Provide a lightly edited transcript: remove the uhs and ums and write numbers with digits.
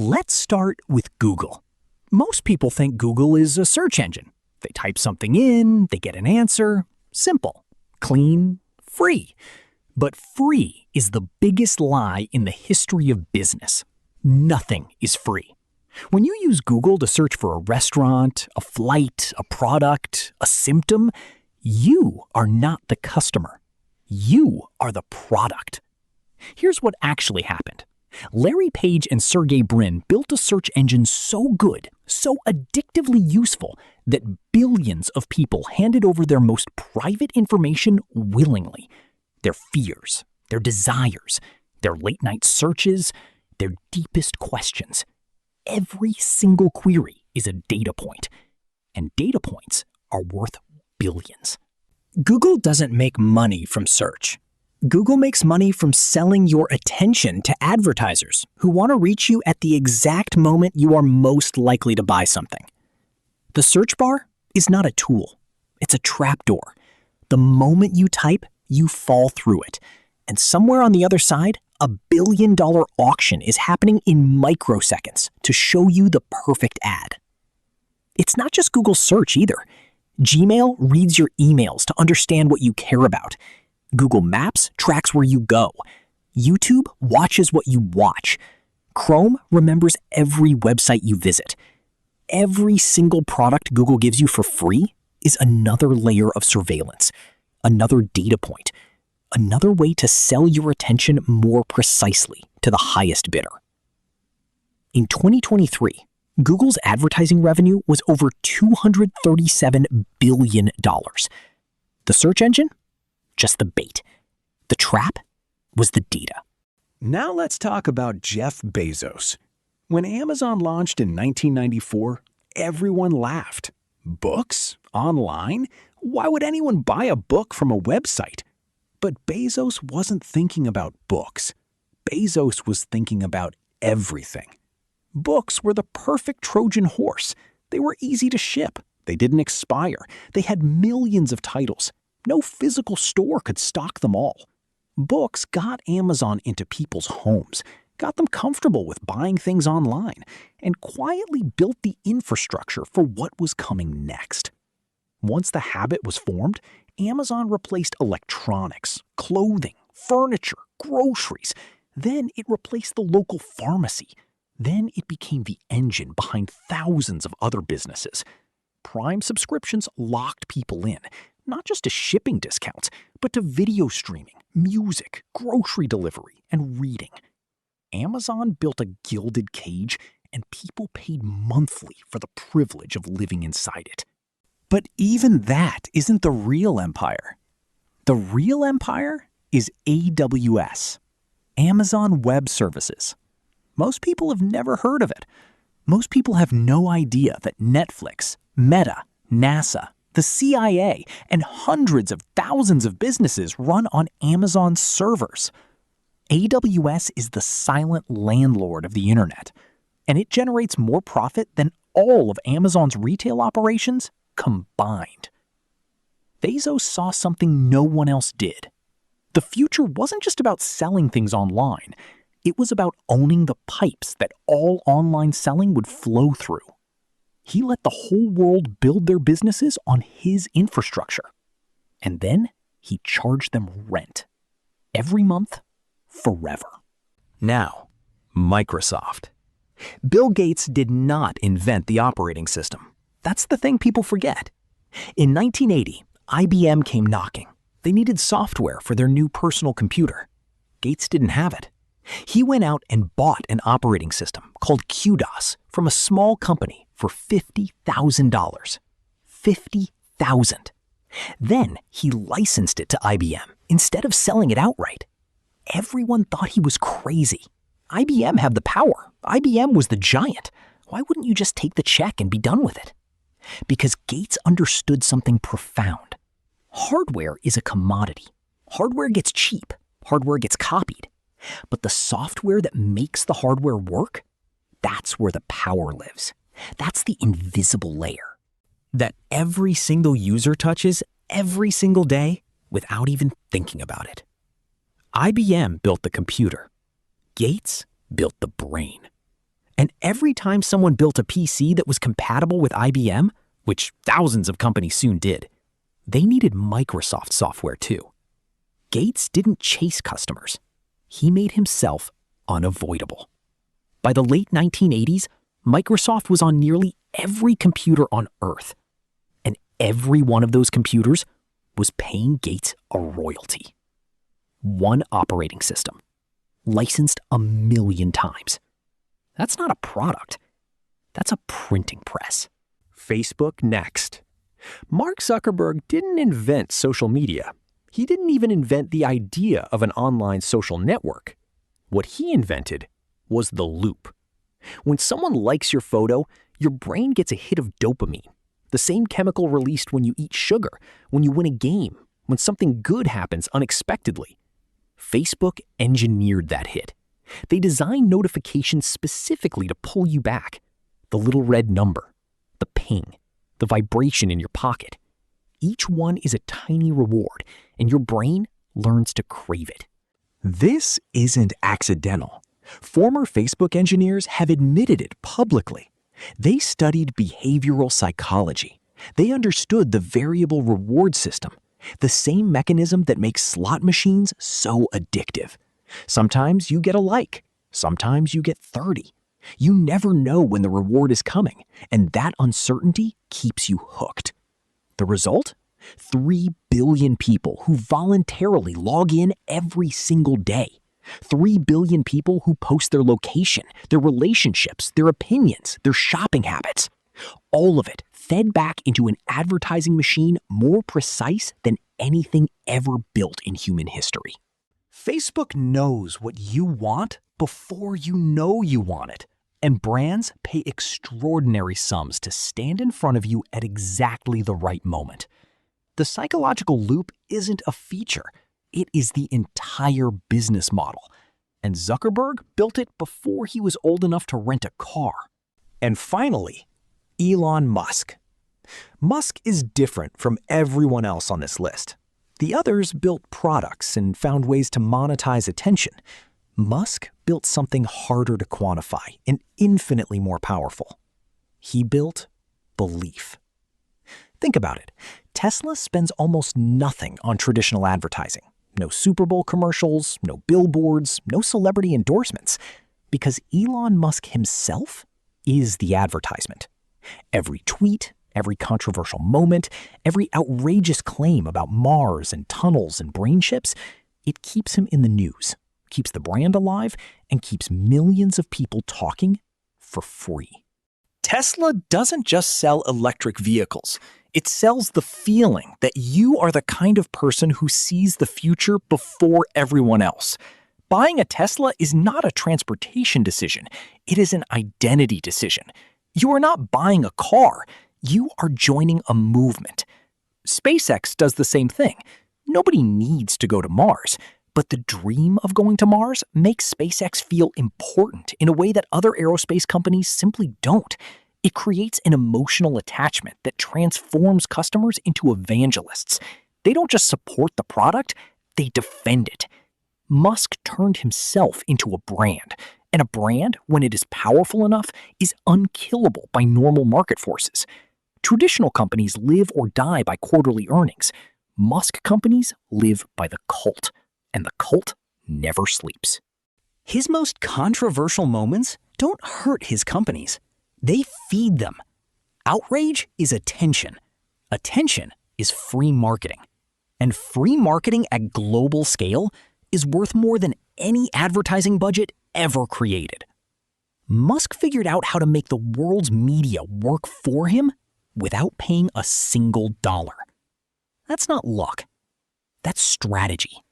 Let's start with Google. Most people think Google is a search engine. They type something in, they get an answer. Simple, clean, free. But free is the biggest lie in the history of business. Nothing is free. When you use Google to search for a restaurant, a flight, a product, a symptom, you are not the customer. You are the product. Here's what actually happened. Larry Page and Sergey Brin built a search engine so good, so addictively useful, that billions of people handed over their most private information willingly. Their fears, their desires, their late-night searches, their deepest questions. Every single query is a data point, and data points are worth billions. Google doesn't make money from search. Google makes money from selling your attention to advertisers who want to reach you at the exact moment you are most likely to buy something. The search bar is not a tool. It's a trapdoor. The moment you type, you fall through it. And somewhere on the other side, $1 billion auction is happening in microseconds to show you the perfect ad. It's not just Google search either. Gmail reads your emails to understand what you care about. Google Maps tracks where you go. YouTube watches what you watch. Chrome remembers every website you visit. Every single product Google gives you for free is another layer of surveillance, another data point, another way to sell your attention more precisely to the highest bidder. In 2023, Google's advertising revenue was over $237 billion. The search engine? Just the bait. The trap was the data. Now let's talk about Jeff Bezos. When Amazon launched in 1994, everyone laughed. Books? Online? Why would anyone buy a book from a website? But Bezos wasn't thinking about books. Bezos was thinking about everything. Books were the perfect Trojan horse. They were easy to ship. They didn't expire. They had millions of titles. No physical store could stock them all. Books got Amazon into people's homes, got them comfortable with buying things online, and quietly built the infrastructure for what was coming next. Once the habit was formed, Amazon replaced electronics, clothing, furniture, groceries. Then it replaced the local pharmacy. Then it became the engine behind thousands of other businesses. Prime subscriptions locked people in, not just to shipping discounts, but to video streaming, music, grocery delivery, and reading. Amazon built a gilded cage, and people paid monthly for the privilege of living inside it. But even that isn't the real empire. The real empire is AWS, Amazon Web Services. Most people have never heard of it. Most people have no idea that Netflix, Meta, NASA, the CIA, and hundreds of thousands of businesses run on Amazon servers. AWS is the silent landlord of the internet, and it generates more profit than all of Amazon's retail operations combined. Bezos saw something no one else did. The future wasn't just about selling things online. It was about owning the pipes that all online selling would flow through. He let the whole world build their businesses on his infrastructure. And then he charged them rent. Every month, forever. Now, Microsoft. Bill Gates did not invent the operating system. That's the thing people forget. In 1980, IBM came knocking. They needed software for their new personal computer. Gates didn't have it. He went out and bought an operating system called QDOS from a small company for $50,000. $50,000. Then he licensed it to IBM instead of selling it outright. Everyone thought he was crazy. IBM had the power. IBM was the giant. Why wouldn't you just take the check and be done with it? Because Gates understood something profound. Hardware is a commodity. Hardware gets cheap. Hardware gets copied. But the software that makes the hardware work, that's where the power lives. That's the invisible layer that every single user touches every single day without even thinking about it. IBM built the computer. Gates built the brain. And Every time someone built a PC that was compatible with IBM, which thousands of companies soon did, they needed Microsoft software too. Gates didn't chase customers. He made himself unavoidable. By the late 1980s, Microsoft was on nearly every computer on Earth. And every one of those computers was paying Gates a royalty. One operating system, licensed 1 million times. That's not a product. That's a printing press. Facebook next. Mark Zuckerberg didn't invent social media. He didn't even invent the idea of an online social network. What he invented was the loop. When someone likes your photo, your brain gets a hit of dopamine, the same chemical released when you eat sugar, when you win a game, when something good happens unexpectedly. Facebook engineered that hit. They designed notifications specifically to pull you back. The little red number, the ping, the vibration in your pocket. Each one is a tiny reward, and your brain learns to crave it. This isn't accidental. Former Facebook engineers have admitted it publicly. They studied behavioral psychology. They understood the variable reward system, the same mechanism that makes slot machines so addictive. Sometimes you get a like, sometimes you get 30. You never know when the reward is coming, and that uncertainty keeps you hooked. The result? 3 billion people who voluntarily log in every single day. 3 billion people who post their location, their relationships, their opinions, their shopping habits. All of it fed back into an advertising machine more precise than anything ever built in human history. Facebook knows what you want before you know you want it. And brands pay extraordinary sums to stand in front of you at exactly the right moment. The psychological loop isn't a feature. It is the entire business model. And Zuckerberg built it before he was old enough to rent a car. And finally, Elon Musk. Musk is different from everyone else on this list. The others built products and found ways to monetize attention. Musk built something harder to quantify and infinitely more powerful. He built belief. Think about it. Tesla spends almost nothing on traditional advertising. No Super Bowl commercials, no billboards, no celebrity endorsements, because Elon Musk himself is the advertisement. Every tweet, every controversial moment, every outrageous claim about Mars and tunnels and brain chips, it keeps him in the news, keeps the brand alive, and keeps millions of people talking for free. Tesla doesn't just sell electric vehicles. It sells the feeling that you are the kind of person who sees the future before everyone else. Buying a Tesla is not a transportation decision. It is an identity decision. You are not buying a car. You are joining a movement. SpaceX does the same thing. Nobody needs to go to Mars, but the dream of going to Mars makes SpaceX feel important in a way that other aerospace companies simply don't. It creates an emotional attachment that transforms customers into evangelists. They don't just support the product, they defend it. Musk turned himself into a brand, and a brand, when it is powerful enough, is unkillable by normal market forces. Traditional companies live or die by quarterly earnings. Musk companies live by the cult, and the cult never sleeps. His most controversial moments don't hurt his companies. They feed them. Outrage is attention. Attention is free marketing. And free marketing at global scale is worth more than any advertising budget ever created. Musk figured out how to make the world's media work for him without paying a single dollar. That's not luck. That's strategy.